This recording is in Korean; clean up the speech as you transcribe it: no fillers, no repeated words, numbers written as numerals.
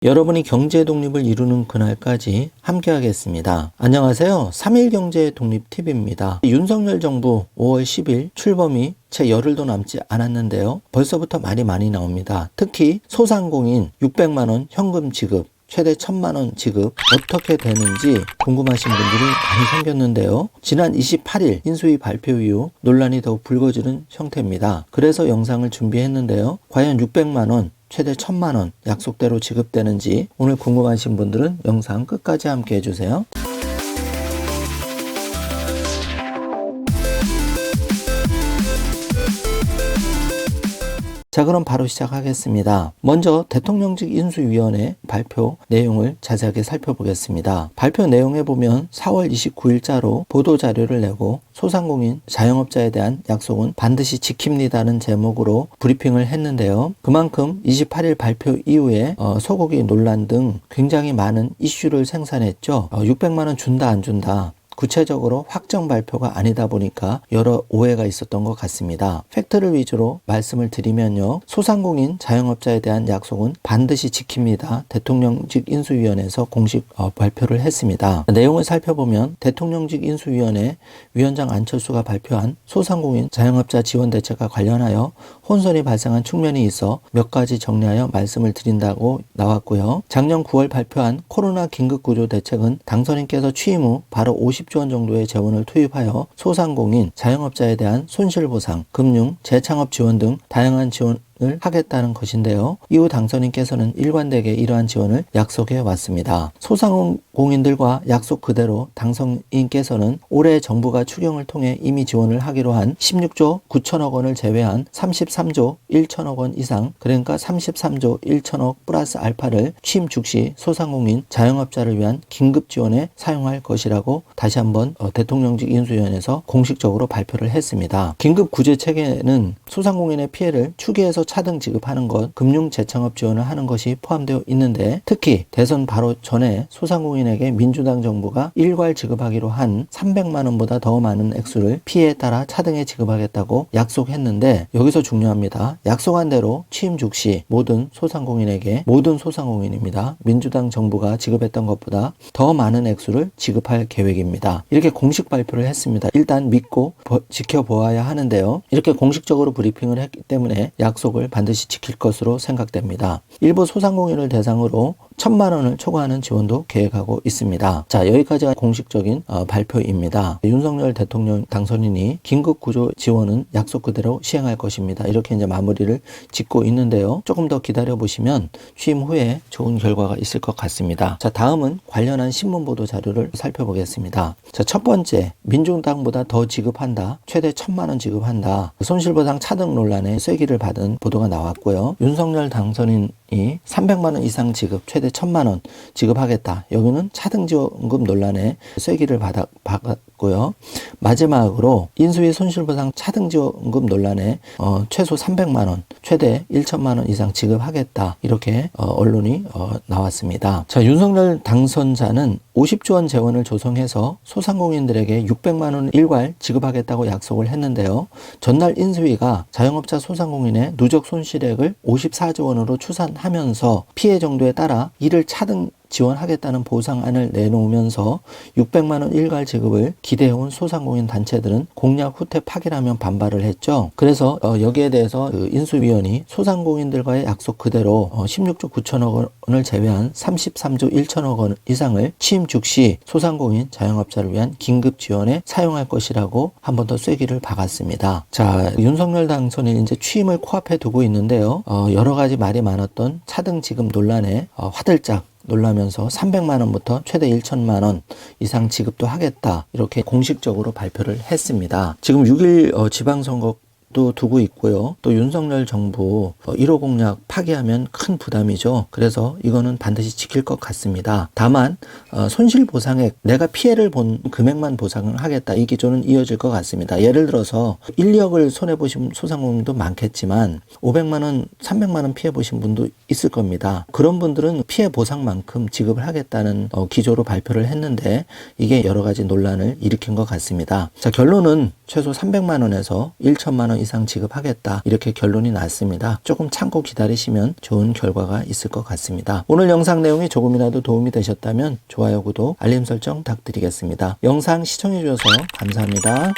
여러분이 경제 독립을 이루는 그날까지 함께 하겠습니다. 안녕하세요. 3일 경제 독립 팁입니다. 윤석열 정부 5월 10일 출범이 채 열흘도 남지 않았는데요. 벌써부터 말이 많이 나옵니다. 특히 소상공인 600만원 현금 지급, 최대 1000만원 지급 어떻게 되는지 궁금하신 분들이 많이 생겼는데요. 지난 28일 인수위 발표 이후 논란이 더욱 불거지는 형태입니다. 그래서 영상을 준비했는데요. 과연 600만원 최대 1000만원 약속대로 지급되는지 오늘 궁금하신 분들은 영상 끝까지 함께 해주세요. 자, 그럼 바로 시작하겠습니다. 먼저 대통령직 인수위원회 발표 내용을 자세하게 살펴보겠습니다. 발표 내용에 보면 4월 29일자로 보도자료를 내고 소상공인 자영업자에 대한 약속은 반드시 지킵니다는 제목으로 브리핑을 했는데요. 그만큼 28일 발표 이후에 소고기 논란 등 굉장히 많은 이슈를 생산했죠. 600만원 준다 안 준다. 구체적으로 확정 발표가 아니다 보니까 여러 오해가 있었던 것 같습니다. 팩트를 위주로 말씀을 드리면요. 소상공인 자영업자에 대한 약속은 반드시 지킵니다. 대통령직 인수위원회에서 공식 발표를 했습니다. 내용을 살펴보면 대통령직 인수위원회 위원장 안철수가 발표한 소상공인 자영업자 지원 대책과 관련하여 혼선이 발생한 측면이 있어 몇 가지 정리하여 말씀을 드린다고 나왔고요. 작년 9월 발표한 코로나 긴급구조 대책은 당선인께서 취임 후 바로 50조 원 정도의 재원을 투입하여 소상공인, 자영업자에 대한 손실보상, 금융, 재창업 지원 등 다양한 지원을 하겠다는 것인데요. 이후 당선인께서는 일관되게 이러한 지원을 약속해 왔습니다. 소상공인들과 약속 그대로 당선인께서는 올해 정부가 추경을 통해 이미 지원을 하기로 한 16조 9천억 원을 제외한 33조 1천억 원 이상, 그러니까 33조 1천억 플러스 알파를 취임 즉시 소상공인 자영업자를 위한 긴급 지원에 사용할 것이라고 다시 한번 대통령직 인수위원회에서 공식적으로 발표를 했습니다. 긴급 구제 체계는 소상공인의 피해를 추계해서 차등 지급하는 것, 금융 재창업 지원을 하는 것이 포함되어 있는데, 특히 대선 바로 전에 소상공인에게 민주당 정부가 일괄 지급하기로 한 300만 원보다 더 많은 액수를 피해에 따라 차등해 지급하겠다고 약속했는데, 여기서 중요합니다. 약속한 대로 취임 즉시 모든 소상공인입니다. 민주당 정부가 지급했던 것보다 더 많은 액수를 지급할 계획입니다. 이렇게 공식 발표를 했습니다. 일단 믿고 지켜보아야 하는데요. 이렇게 공식적으로 브리핑을 했기 때문에 약속을 반드시 지킬 것으로 생각됩니다. 일부 소상공인을 대상으로 1000만 원을 초과하는 지원도 계획하고 있습니다. 자, 여기까지가 공식적인 발표입니다. 윤석열 대통령 당선인이 긴급구조 지원은 약속 그대로 시행할 것입니다. 이렇게 이제 마무리를 짓고 있는데요. 조금 더 기다려 보시면 취임 후에 좋은 결과가 있을 것 같습니다. 자, 다음은 관련한 신문 보도 자료를 살펴보겠습니다. 자, 첫 번째, 민주당보다 더 지급한다. 최대 1000만 원 지급한다. 손실보상 차등 논란에 쐐기를 받은 보도가 나왔고요. 윤석열 당선인이 300만 원 이상 지급, 최대 1000만 원 지급하겠다. 여기는 차등지원금 논란에 쐐기를 받았고요. 마지막으로 인수위 손실보상 차등지원금 논란에 최소 300만 원, 최대 1천만 원 이상 지급하겠다. 이렇게 언론이 나왔습니다. 자, 윤석열 당선자는 50조 원 재원을 조성해서 소상공인들에게 600만 원 일괄 지급하겠다고 약속을 했는데요. 전날 인수위가 자영업자 소상공인의 누적 손실액을 54조 원으로 추산하면서 피해 정도에 따라 이를 차등 지원하겠다는 보상안을 내놓으면서 600만 원 일괄 지급을 기대해온 소상공인 단체들은 공약 후퇴 파기라며 반발을 했죠. 그래서 여기에 대해서 인수위원이 소상공인들과의 약속 그대로 16조 9천억 원을 제외한 33조 1천억 원 이상을 취임 즉시 소상공인 자영업자를 위한 긴급 지원에 사용할 것이라고 한 번 더 쐐기를 박았습니다. 자, 윤석열 당선인 이제 취임을 코앞에 두고 있는데요. 여러 가지 말이 많았던 차등 지급 논란에 화들짝 놀라면서 300만 원부터 최대 1천만 원 이상 지급도 하겠다. 이렇게 공식적으로 발표를 했습니다. 지금 6일 지방선거 도 두고 있고요. 또 윤석열 정부 1호 공약 파기하면 큰 부담이죠. 그래서 이거는 반드시 지킬 것 같습니다. 다만 손실보상액, 내가 피해를 본 금액만 보상을 하겠다. 이 기조는 이어질 것 같습니다. 예를 들어서 1, 2억을 손해보신 소상공인도 많겠지만 500만 원, 300만 원 피해보신 분도 있을 겁니다. 그런 분들은 피해 보상만큼 지급을 하겠다는 기조로 발표를 했는데 이게 여러 가지 논란을 일으킨 것 같습니다. 자, 결론은 최소 300만 원에서 1천만 원 이상 지급하겠다. 이렇게 결론이 났습니다. 조금 참고 기다리시면 좋은 결과가 있을 것 같습니다. 오늘 영상 내용이 조금이라도 도움이 되셨다면 좋아요, 구독, 알림 설정 부탁드리겠습니다. 영상 시청해 주셔서 감사합니다.